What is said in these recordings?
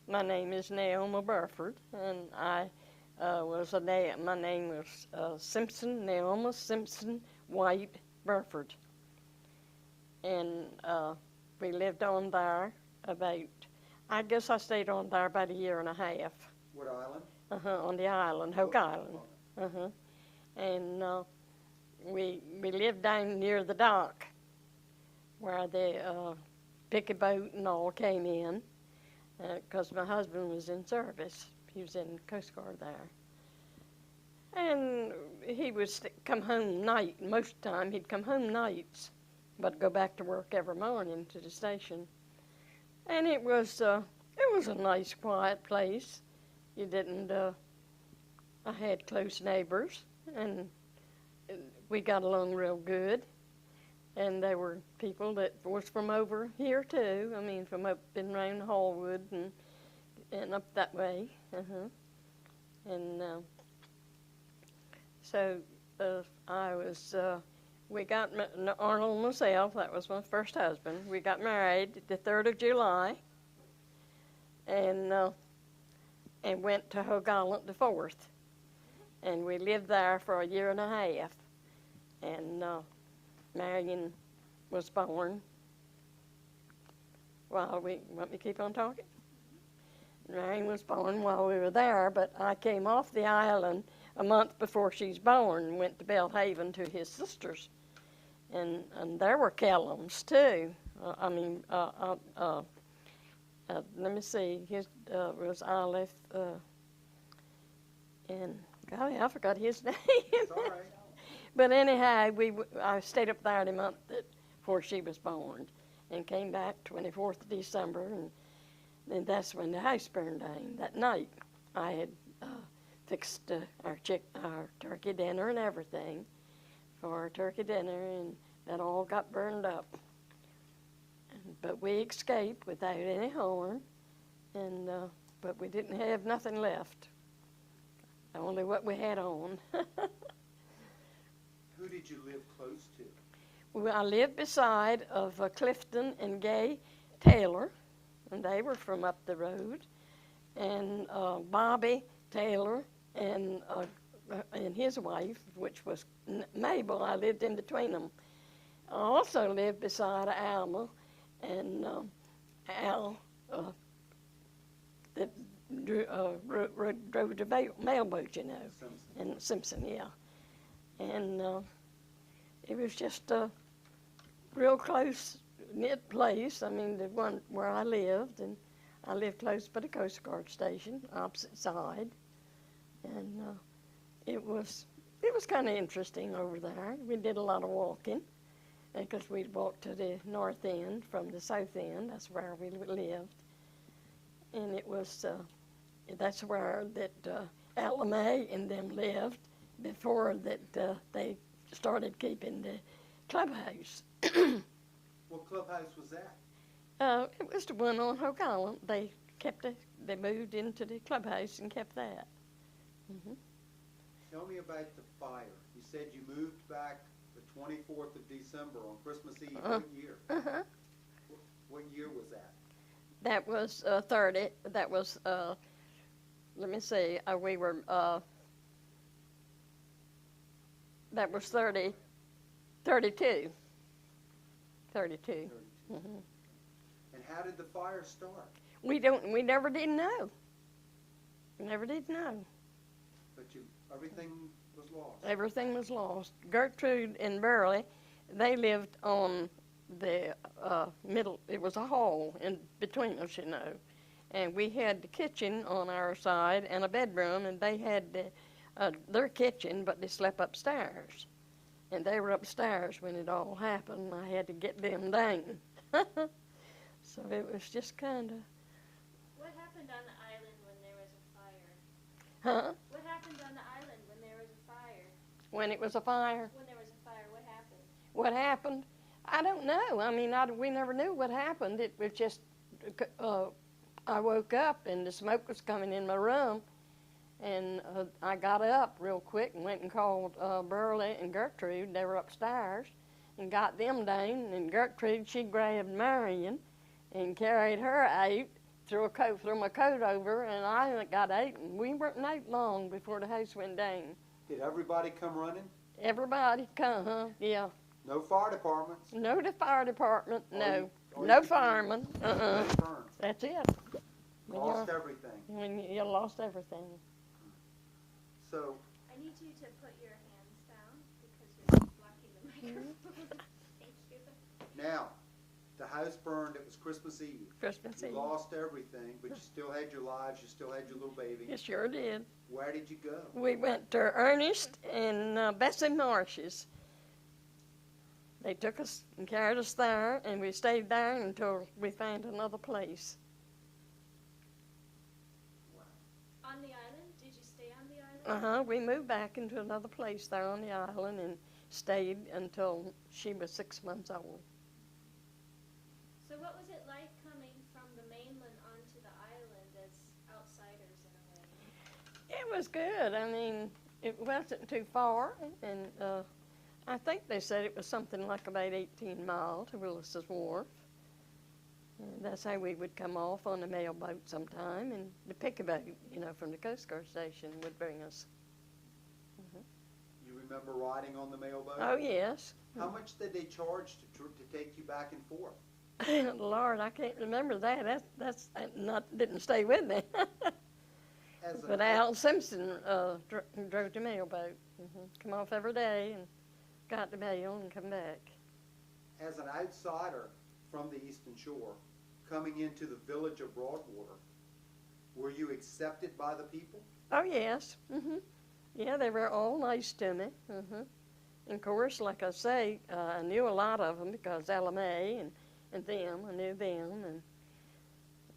My name is Naomi Burford, and my name was Naomi Simpson White Burford. And we lived on there I guess I stayed on there about a year and a half. What island? On the island, Hog Island. And we lived down near the dock where the picket boat and all came in, because my husband was in service. He was in Coast Guard there. And he would come home most of the time he'd come home nights, but go back to work every morning to the station. And it was a nice, quiet place. You didn't, I had close neighbors, and we got along real good. And there were people that was from over here too. I mean, from up in around Hallwood and up that way. And so we got Arnold and myself. That was my first husband. We got married the 3rd of July, and went to Hog Island the 4th. And we lived there for a year and a half. And Marion was born want me to keep on talking? Marion was born while we were there, but I came off the island a month before she's born and went to Belhaven to his sisters. And there were Kellums, too. Let me see. His was Olive, and golly, I forgot his name. It's all right. But anyhow, I stayed up there the month before she was born, and came back 24th of December, and that's when the house burned down. That night, I had fixed our turkey dinner and everything for our turkey dinner, and that all got burned up. But we escaped without any harm, and but we didn't have nothing left, only what we had on. Who did you live close to? Well, I lived beside of Clifton and Gay Taylor, and they were from up the road, and Bobby Taylor and his wife, which was Mabel. I lived in between them. I also lived beside Alma and Al that drove the mailboat, you know, Simpson. and Simpson, yeah. And it was just a real close-knit place. I mean, the one where I lived, and I lived close by the Coast Guard station, opposite side, and it was kind of interesting over there. We did a lot of walking, because we'd walk to the north end from the south end. That's where we lived, and it was that's where that Ella Mae and them lived before that they started keeping the clubhouse. What clubhouse was that? It was the one on Hog Island. They moved into the clubhouse and kept that. Mm-hmm. Tell me about the fire. You said you moved back the 24th of December on Christmas Eve. What year? What year was that? That was 30. That was, let me see, we were, that was 32. 32. Mm-hmm. And how did the fire start? We never did know. We never did know. But everything was lost. Everything was lost. Gertrude and Burley, they lived on the middle. It was a hall in between us, you know. And we had the kitchen on our side and a bedroom, and they had their kitchen, but they slept upstairs. And they were upstairs when it all happened. I had to get them down. So it was just kind of... What happened on the island when there was a fire? Huh? What happened on the island when there was a fire? When it was a fire? When there was a fire, what happened? What happened? I don't know. I mean, we never knew what happened. It was just, I woke up and the smoke was coming in my room, and I got up real quick and went and called Burley and Gertrude. They were upstairs, and got them down. And Gertrude, she grabbed Marion and carried her out threw my coat over, and I got out, and we weren't out long before the house went down. Did everybody come running? Everybody come, huh? Yeah. No fire departments? No the fire department, no. All No you firemen, burned. That's it. Lost everything. When you lost everything. So, I need you to put your hands down because you're blocking the microphone. Thank you. now, the house burned, it was Christmas Eve. Christmas You Eve. lost everything, but you still had your lives, you still had your little baby. You sure did. Where did you go? We went to Ernest and Bessie Marsh's. They took us and carried us there, and we stayed there until we found another place. On the island? Did you stay on the island? We moved back into another place there on the island and stayed until she was 6 months old. So what was it like coming from the mainland onto the island as outsiders in a way? It was good. I mean, it wasn't too far, and I think they said it was something like about 18 miles to Willis's Wharf. And that's how we would come off on the mail boat sometime, and the pick-a-boat, from the Coast Guard station would bring us. You remember riding on the mailboat? Oh, yes. How much did they charge to take you back and forth? Lord, I can't remember that. That's didn't stay with me. But Al Simpson drove the mailboat. Come off every day and got the mail and come back. As an outsider from the Eastern Shore, coming into the village of Broadwater, were you accepted by the people? Oh, yes. Yeah, they were all nice to me. And of course, like I say, I knew a lot of them because Ella Mae and them, I knew them.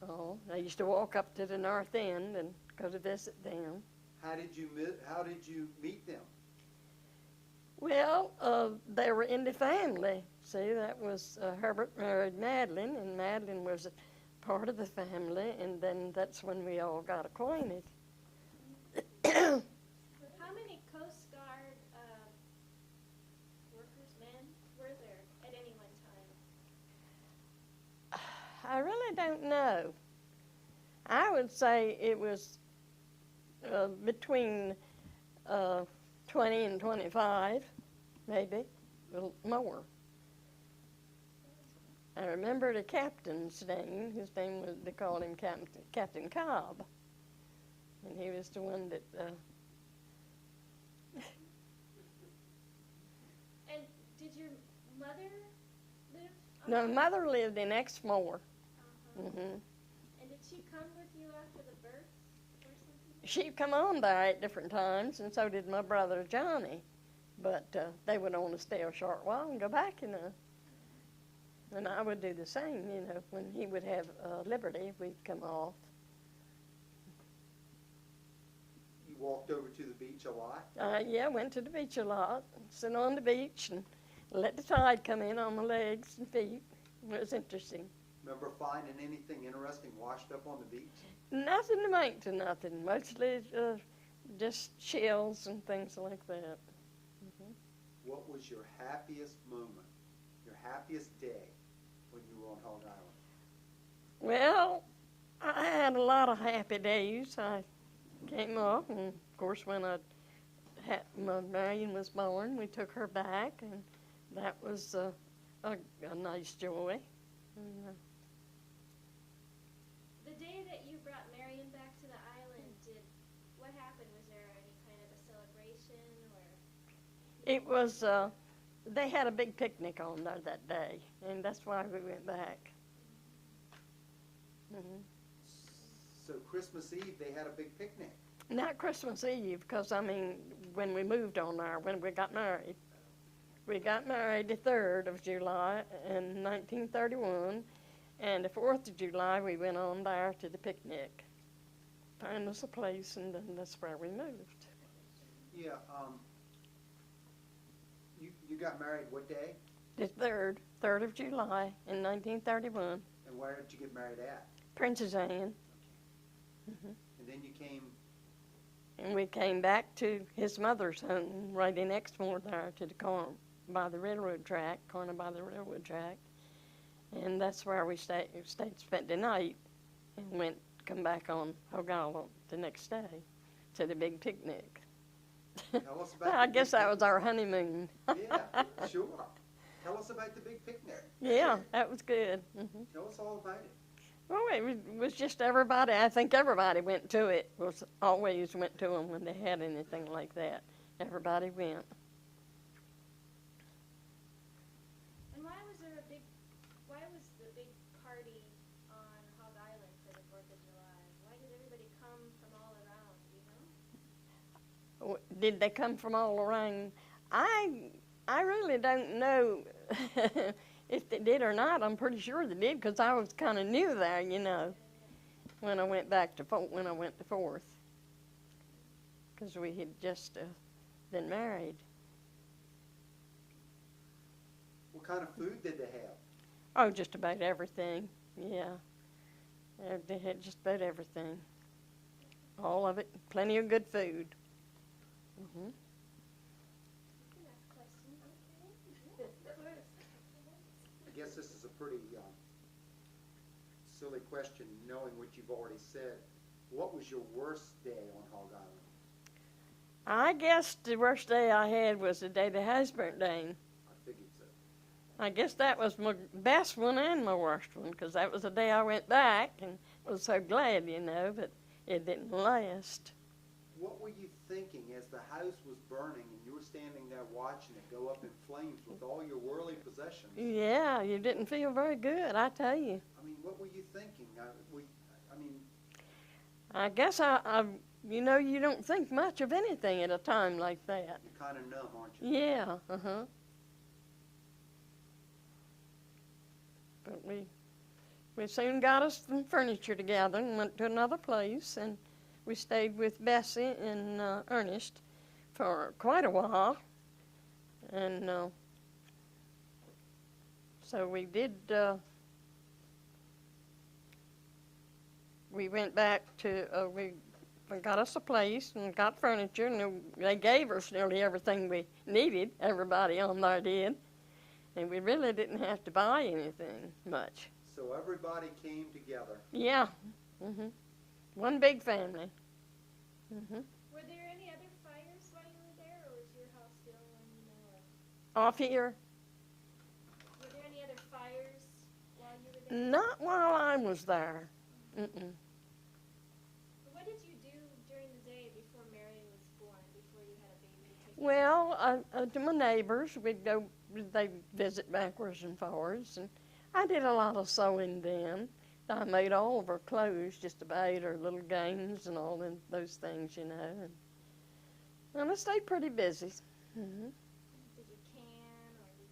And I used to walk up to the north end and go to visit them. How did you meet them? Well, they were in the family. See, that was Herbert married Madeline, and Madeline was a part of the family, and then that's when we all got acquainted. How many Coast Guard workers, men, were there at any one time? I really don't know. I would say it was between 20 and 25, maybe, a little more. I remember the captain's name. His name was, they called him Captain Cobb. And he was the one that... And did your mother live on No, the Mother lived in Exmoor. And did she come with you after the birth or something? She'd come on there at different times, and so did my brother Johnny. But they would only stay a short while and go back, And I would do the same, when he would have liberty, we'd come off. You walked over to the beach a lot? Yeah, went to the beach a lot, sit on the beach and let the tide come in on my legs and feet. It was interesting. Remember finding anything interesting washed up on the beach? Nothing to make to nothing, mostly just shells and things like that. What was your happiest moment, your happiest day when you were on Hog Island? Well, I had a lot of happy days. I came up, and of course when Marion was born, we took her back, and that was a nice joy. The day that you brought Marion back to the island, what happened? Was there any kind of a celebration or? It was, they had a big picnic on there that day, and that's why we went back. So Christmas Eve, they had a big picnic. Not Christmas Eve, because, when we moved on there, when we got married. We got married the 3rd of July in 1931, and the 4th of July, we went on there to the picnic. Found us a place, and then that's where we moved. Yeah, you got married what day? The 3rd of July in 1931. And where did you get married at? Princess Anne. And then you came... And we came back to his mother's home right in Exmoor there to the corner by the railroad track, And that's where we spent the night. and come back on Hog Island the next day to the big picnic. Tell us about I the guess big that was picnic. our honeymoon. Yeah, sure. Tell us about the big picnic. Yeah, that was good. Tell us all about it. Well, was just everybody. I think everybody went to it. Always went to them when they had anything like that. Everybody went. And why was the big party on Hog Island for the 4th of July? Why did everybody come from all around, do you know? Did they come from all around? I really don't know if they did or not. I'm pretty sure they did because I was kind of new there, you know, when I went to 4th, because we had just been married. What kind of food did they have? Oh, just about everything. Yeah, they had just about everything. All of it. Plenty of good food. Mhm. I guess this is a pretty silly question, knowing what you've already said. What was your worst day on Hog Island? I guess the worst day I had was the day the house burnt down. I figured so. I guess that was my best one and my worst one, because that was the day I went back and was so glad, you know, but it didn't last. What were you thinking as the house was burning and you were standing there watching it go up in flames with all your worldly possessions? Yeah, you didn't feel very good, I tell you. I mean, what were you thinking? I guess you know, you don't think much of anything at a time like that. You're kind of numb, aren't you? Yeah, But we soon got us some furniture together and went to another place, and we stayed with Bessie and Ernest for quite a while. And so we did, we went back to, we got us a place and got furniture, and they gave us nearly everything we needed, everybody on there did. And we really didn't have to buy anything much. So everybody came together. Yeah. One big family. Were there any other fires while you were there, or was your house the only one you know of? Off here? Were there any other fires while you were there? Not while I was there. What did you do during the day before Mary was born, before you had a baby to take care Well, to my neighbors, they'd visit backwards and forwards, and I did a lot of sewing then. I made all of her clothes, just about, her little gowns and all those things, you know. And I stayed pretty busy. Did you can, or did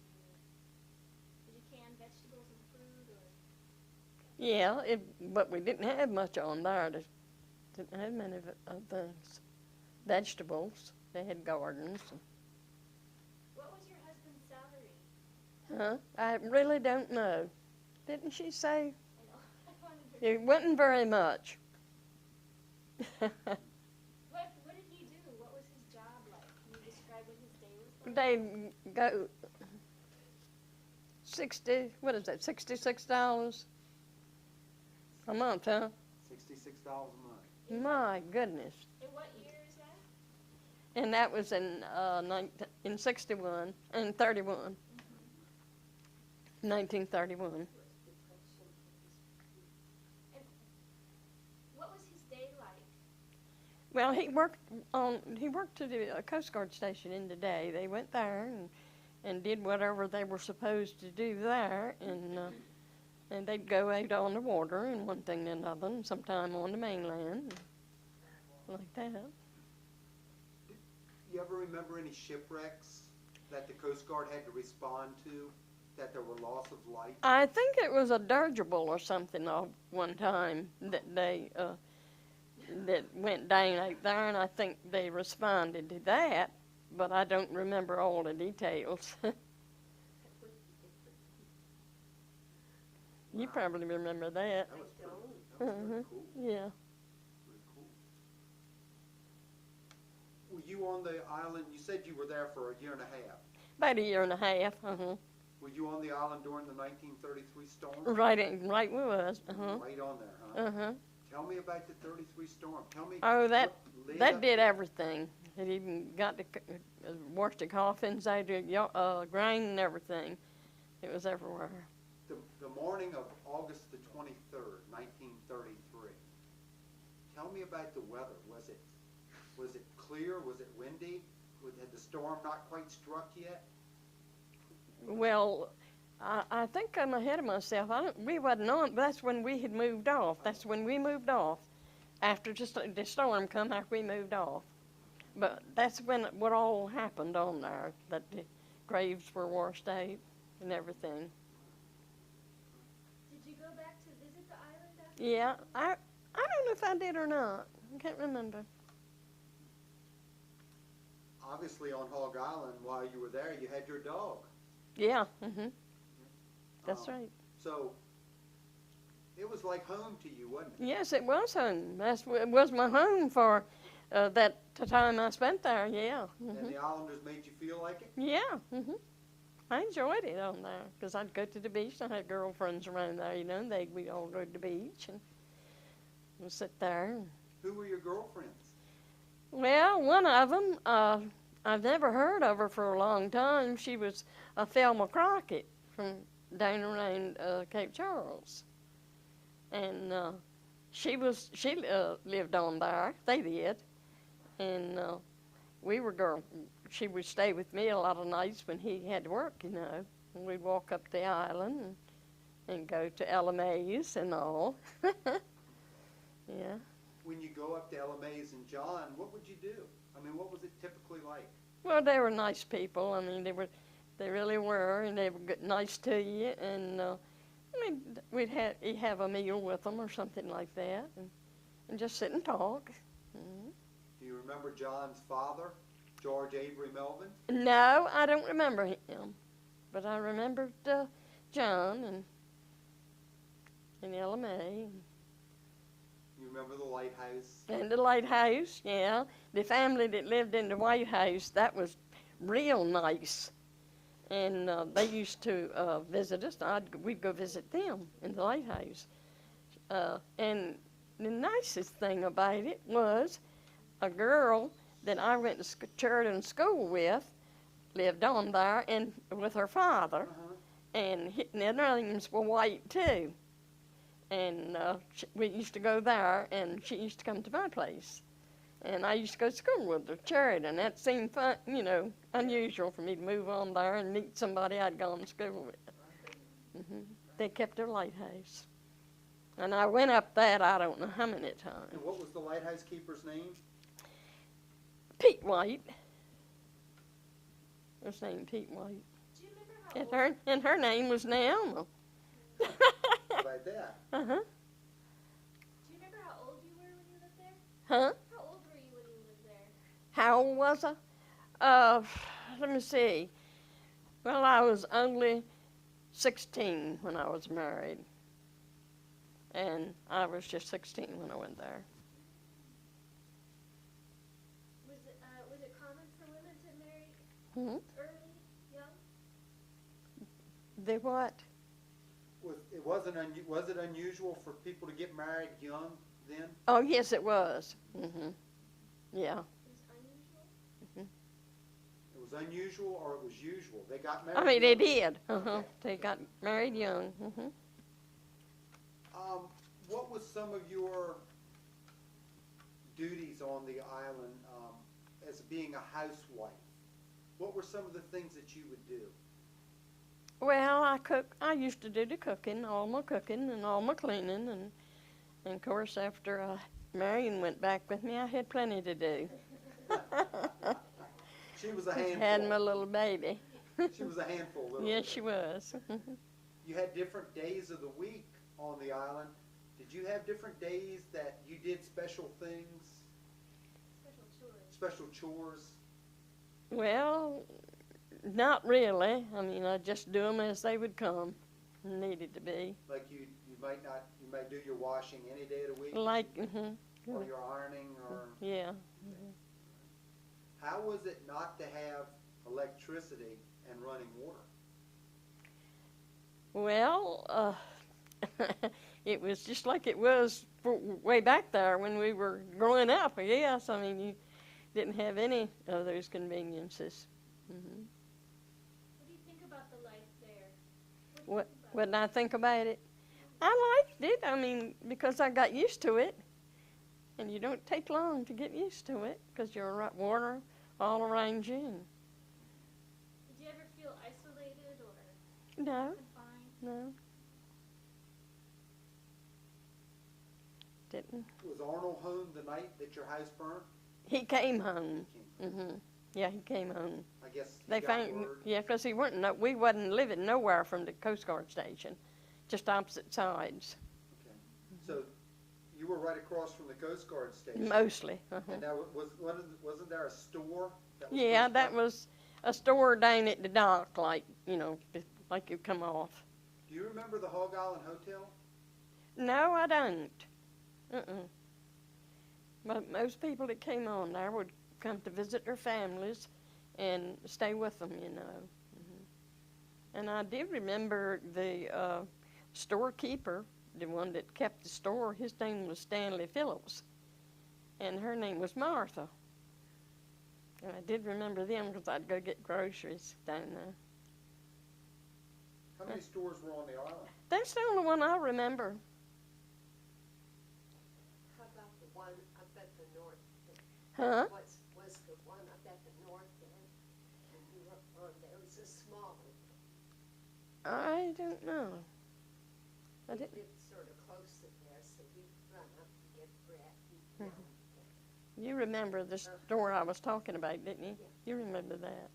you can vegetables and fruit, or? Yeah, but we didn't have much on there. Didn't have many things. Vegetables. They had gardens. What was your husband's salary? I really don't know. Didn't she say? I know. I wanted to. It wasn't very much. What did he do? What was his job like? Can you describe what his day was like? They go $66 a month, huh? $66 a month. My goodness. And what year is that? And that was in 61 and 31. 1931. And what was his day like? Well, he worked at the Coast Guard station in the day. They went there and did whatever they were supposed to do there, and they'd go out on the water and one thing and another, and sometime on the mainland, like that. You ever remember any shipwrecks that the Coast Guard had to respond to, that there were loss of life? I think it was a dirigible or something one time that that went down out there, and I think they responded to that, but I don't remember all the details. You probably remember that. That was pretty cool. Yeah. Pretty cool. Were you on the island? You said you were there for a year and a half. About a year and a half. Were you on the island during the 1933 storm? Right we was. Right on there, huh? Tell me about the 33 storm. Tell me. Oh, that what led that up did to- everything. It even got to washed the coffins out of grain and everything. It was everywhere. The morning of August the 23rd, 1933. Tell me about the weather. Was it clear? Was it windy? Had the storm not quite struck yet? Well, I think I'm ahead of myself. We wasn't on. That's when we had moved off. That's when we moved off. After the storm come, after we moved off. But that's when what all happened on there. That the graves were washed out and everything. Did you go back to visit the island after? Yeah, I don't know if I did or not. I can't remember. Obviously, on Hog Island, while you were there, you had your dog. Yeah. That's Um, right. So it was like home to you, wasn't it? Yes, it was home. It was my home for that time I spent there. Yeah. And the islanders made you feel like it? Yeah. I enjoyed it on there because I'd go to the beach. I had girlfriends around there, and we'd all go to the beach and we'd sit there. Who were your girlfriends? Well, one of them, I've never heard of her for a long time. She was Thelma Crockett from down around Cape Charles. And she lived on there. They did. And she would stay with me a lot of nights when he had to work, And we'd walk up the island and go to LMA's and all. Yeah. When you go up to LMA's and John, what would you do? I mean, what was it typically like? Well, they were nice people. I mean, they really were, and they were nice to you. And we'd have a meal with them or something like that, and just sit and talk. Do you remember John's father, George Avery Melvin? No, I don't remember him, but I remembered John and LMA. You remember the lighthouse? And the lighthouse, yeah. The family that lived in the White House, that was real nice. And they used to visit us. We'd go visit them in the lighthouse. And the nicest thing about it was a girl that I went to Sheridan school with lived on there and with her father. And their names were White, too. And we used to go there, and she used to come to my place. And I used to go to school with her, Sheridan. That seemed fun, unusual for me to move on there and meet somebody I'd gone to school with. They kept their lighthouse. And I went up that I don't know how many times. And what was the lighthouse keeper's name? Pete White. His name Pete White. Do you remember how old? And her name was Naomi. About that. Do you remember how old you were when you lived there? Huh? How old were you when you lived there? How old was I? Let me see. Well, I was only 16 when I was married. And I was just 16 when I went there. Was it common for women to marry Hmm? early, young? The what? Was it unusual for people to get married young then? Oh, yes, it was. Yeah. It was unusual? It was unusual or it was usual? They got married I mean, they young? did. Okay. They got married young. What was some of your duties on the island as being a housewife? What were some of the things that you would do? Well, I used to do the cooking, all my cooking and all my cleaning. And of course, after Marion went back with me, I had plenty to do. She was a handful. Had my little baby. She was a handful. Little Yes, bit. she was. You had different days of the week on the island. Did you have different days that you did special things, Special chores. special chores? Well, not really. I mean, I just do them as they would come, needed to be. Like you might do your washing any day of the week, Like, or your ironing, or yeah. how was it not to have electricity and running water? Well, it was just like it was way back there when we were growing up, I guess. I mean, you didn't have any of those conveniences. What do you think about the life there? What did I think about it? I liked it. I mean, because I got used to it. And you don't take long to get used to it because you're right water all around you. And Did you ever feel isolated or no, confined? no. Didn't. Was Arnold home the night that your house burnt? He came home. He came home. Yeah, he came home. I guess he They got found, word. yeah, because we wasn't living nowhere from the Coast Guard station, just opposite sides, Okay. So you were right across from the Coast Guard station. mostly. And that wasn't there a store? That was Yeah, close that by? was a store down at the dock, like, like you come off. Do you remember the Hog Island Hotel? No, I don't. But most people that came on there would come to visit their families and stay with them, And I did remember the storekeeper, the one that kept the store. His name was Stanley Phillips, and her name was Martha. And I did remember them because I'd go get groceries down there. How many stores were on the island? That's the only one I remember. How about the one up at the north? Huh? Was the one up at the north end? And you were on, there was a small one. I don't know. I We didn't. lived sort of close to there, so we'd run up to get bread and You remember the store I was talking about, didn't you? You remember that.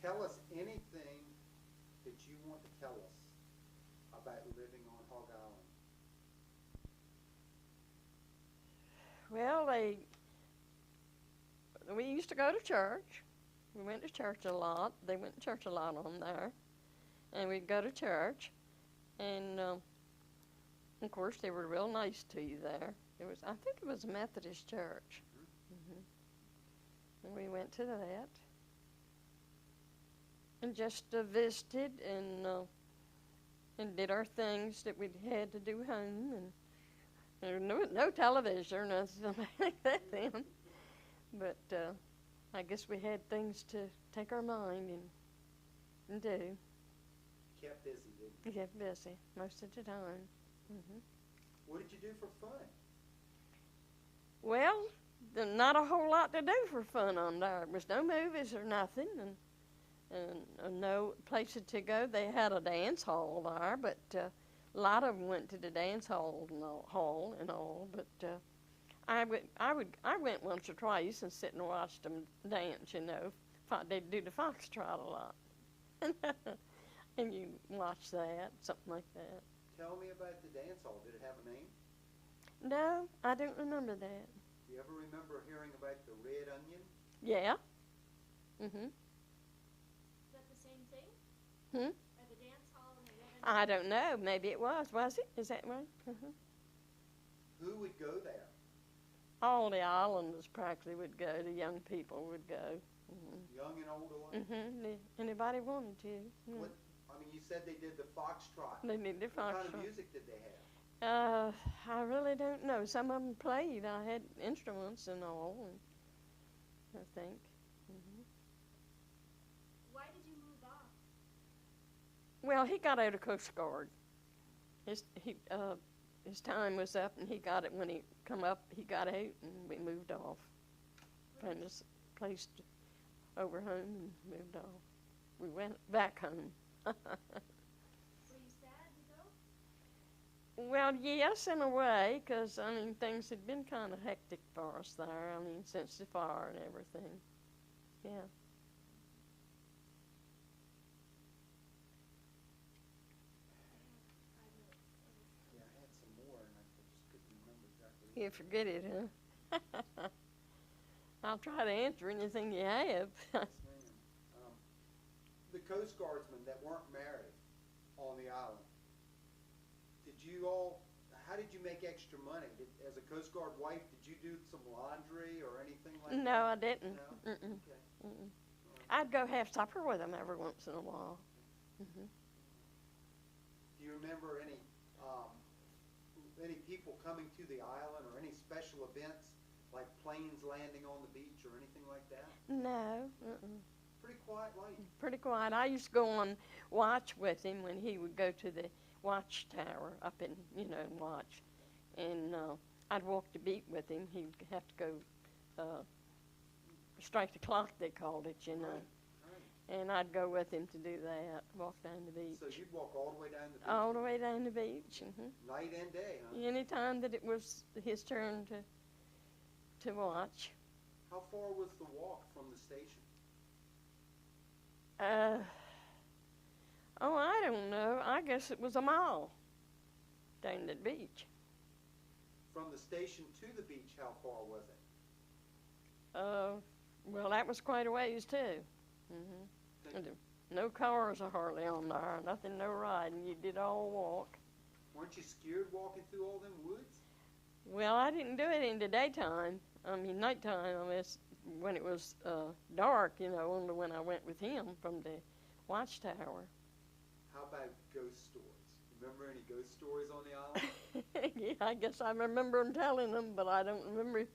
Tell us anything that you want to tell us about living on Hog Island. Well, we used to go to church. We went to church a lot. They went to church a lot on there. And we'd go to church. And, of course, they were real nice to you there. I think it was a Methodist church. And we went to that. And just visited and did our things that we had to do home. And there was no television or nothing like that then. But I guess we had things to take our mind and do. Kept busy, didn't you? We kept busy most of the time. What did you do for fun? Well, not a whole lot to do for fun on there. There was no movies or nothing, and no places to go. They had a dance hall there, but a lot of them went to the dance hall and all. But I went once or twice and sit and watched them dance. They'd do the foxtrot a lot, and you watch that, something like that. Tell me about the dance hall. Did it have a name? No, I don't remember that. Do you ever remember hearing about the Red Onion? Yeah. Is that the same thing? Hmm? At the dance hall and the Red Onion? I don't know. Maybe it was. Was it? Is that right? Who would go there? All the islanders practically would go. The young people would go. Young and old alike? Anybody wanted to. What? I mean, you said they did the foxtrot. They did the What kind foxtrot. of music did they have? I really don't know. Some of them played. I had instruments and all, I think. Why did you move off? Well, he got out of Coast Guard. His time was up, and he got it when he come up. He got out, and we moved off. Found this place over home and moved off. We went back home. Were you sad to go? Well, yes, in a way, because, things had been kind of hectic for us there, since the fire and everything. Yeah. Yeah, I had some more, and I just couldn't remember exactly. You forget it, huh? I'll try to answer anything you have. Yes, ma'am. The Coast Guardsmen that weren't married on the island, how did you make extra money? As a Coast Guard wife, did you do some laundry or anything like that? No, I didn't. No? Mm-mm. Okay. Mm-mm. I'd go have supper with them every once in a while. Hmm. Do you remember any people coming to the island or any special events like planes landing on the beach or anything like that? No. Pretty quiet life. Pretty quiet. I used to go on watch with him when he would go to the watchtower up in, and watch. And I'd walk the beat with him. He'd have to go strike the clock, they called it, Right. And I'd go with him to do that, walk down the beach. So you'd walk all the way down the beach? All the way down the beach. Night and day, huh? Any time that it was his turn to watch. How far was the walk from the station? I don't know. I guess it was a mile down the beach. From the station to the beach, how far was it? Well, that was quite a ways too. No cars are hardly on there. Nothing, no riding. You did all walk. Weren't you scared walking through all them woods? Well, I didn't do it in the daytime. Nighttime. When it was dark, only when I went with him from the watchtower. How about ghost stories? Remember any ghost stories on the island? Yeah, I guess I remember him telling them, but I don't remember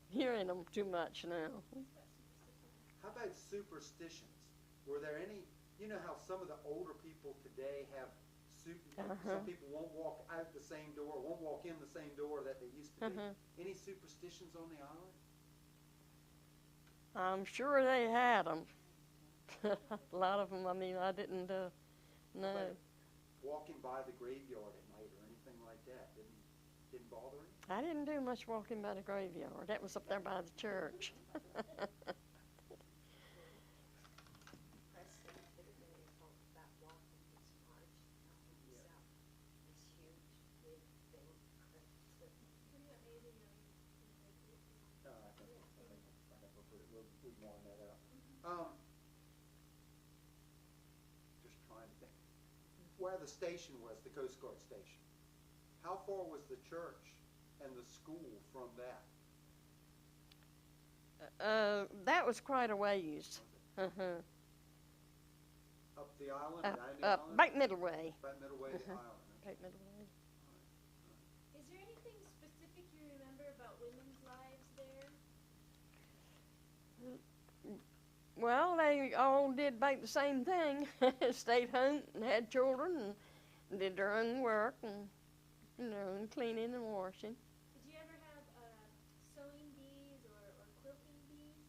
hearing them too much now. How about superstitions? Were there any, you know how some of the older people today have, some people won't walk out the same door, won't walk in the same door that they used to be. Any superstitions on the island? I'm sure they had them. A lot of them, I didn't know. Walking by the graveyard at night or anything like that, didn't bother him? I didn't do much walking by the graveyard. That was up there by the church. Just trying to think. Where the station was, the Coast Guard station, how far was the church and the school from that? That was quite a ways. Up the island, down the Up, island? about middle way. About middle way of the island. About middle way. Is there anything specific you remember about women's lives there? Well, they all did about the same thing. Stayed home and had children and did their own work and, and cleaning and washing. Did you ever have sewing bees or quilting bees?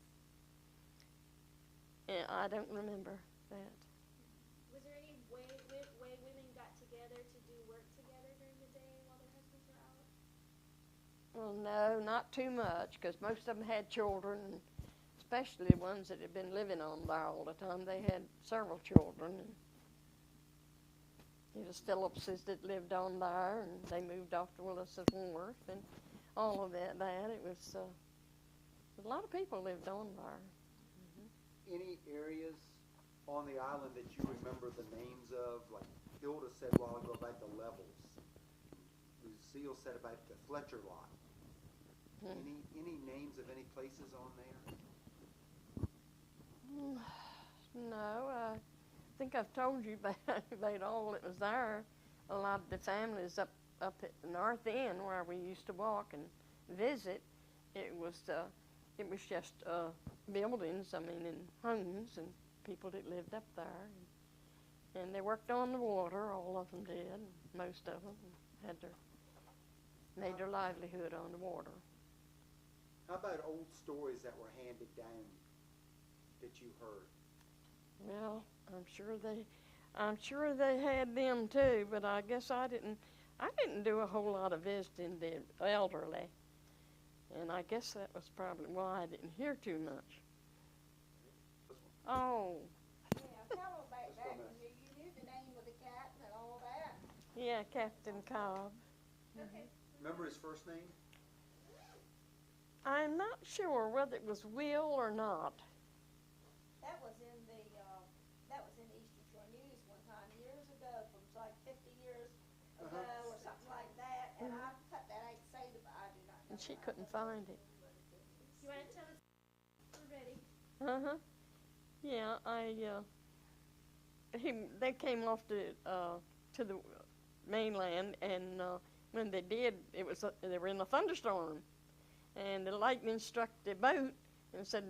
Yeah, I don't remember that. Was there any way women got together to do work together during the day while their husbands were out? Well, no, not too much, because most of them had children, especially ones that had been living on there all the time. They had several children. And it was Phillipses that lived on there, and they moved off to Willis's Wharf, and all of that. It was a lot of people lived on there. Any areas on the island that you remember the names of? Like Hilda said a while ago about the levels. Lucille said about the Fletcher lot. Any names of any places on there? No, I think I've told you about all that was there. A lot of the families up at the north end where we used to walk and visit, it was just buildings, and homes and people that lived up there. And they worked on the water, all of them did, most of them made their livelihood on the water. How about old stories that were handed down that you heard? Well, I'm sure they had them too, but I guess I didn't do a whole lot of visiting the elderly. And I guess that was probably why I didn't hear too much. Oh. Yeah, tell about that. You knew the name of the captain and all that. Yeah, Captain Cobb. Okay. Remember his first name? I'm not sure whether it was Will or not. That was in Eastern Shore News one time years ago, from like 50 years ago or something like that. And I cut that ain't saying, but I do not know. And she couldn't find it. You want to tell us? We're ready. Yeah, they came off to the mainland, and when they did, they were in a thunderstorm, and the lightning struck the boat and said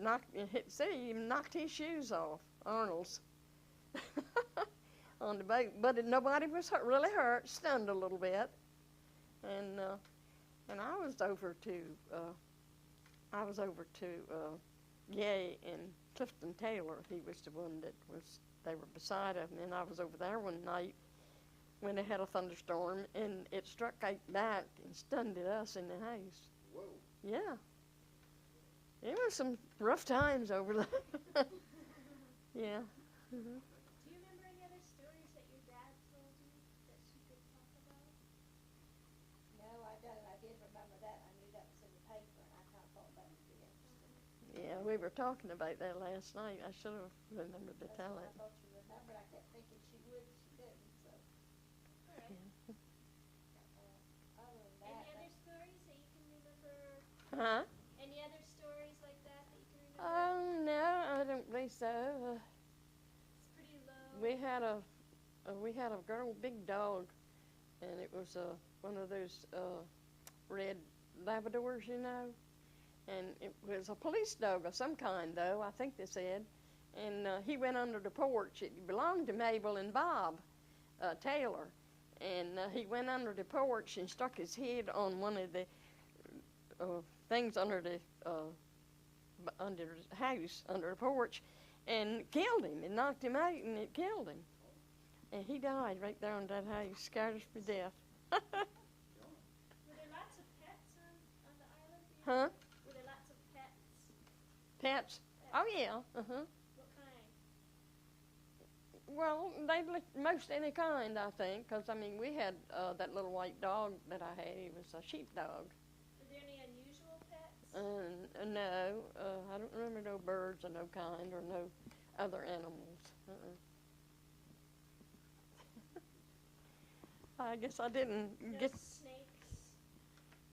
he knocked his shoes off, Arnold's, on the boat. But nobody was really hurt, stunned a little bit, and I was over to Gay and Clifton Taylor. He was the one they were beside him, and I was over there one night when they had a thunderstorm, and it struck right back and stunned us in the house. Whoa. Yeah. It was some rough times over there. Yeah. Mm-hmm. Do you remember any other stories that your dad told you that you could talk about? No, I don't. I did remember that. I knew that was in the paper, and I kind of thought that would be interesting. Yeah, we were talking about that last night. I should have remembered to That's tell what it. I thought you remembered. I kept thinking she would, she didn't. So, All right. other than Any that, other stories that you can remember? Huh? Any other stories like that that you can remember? Oh, no, I don't think so. It's pretty low. We had a big dog, and it was one of those red Labradors, you know, and it was a police dog of some kind, though, I think they said, and he went under the porch. It belonged to Mabel and Bob Taylor, and he went under the porch and stuck his head on one of the things under the house, under the porch, and killed him. It knocked him out, and it killed him. And he died right there on that house, scared us to death. Were there lots of pets on the island? Huh? Were there lots of pets? Pets? Oh, yeah. Uh-huh. What kind? Well, most any kind, I think, because, I mean, we had that little white dog that I had. He was a sheepdog. Were there any unusual pets? No, I don't remember no birds of no kind or no other animals. I guess I didn't No get. snakes?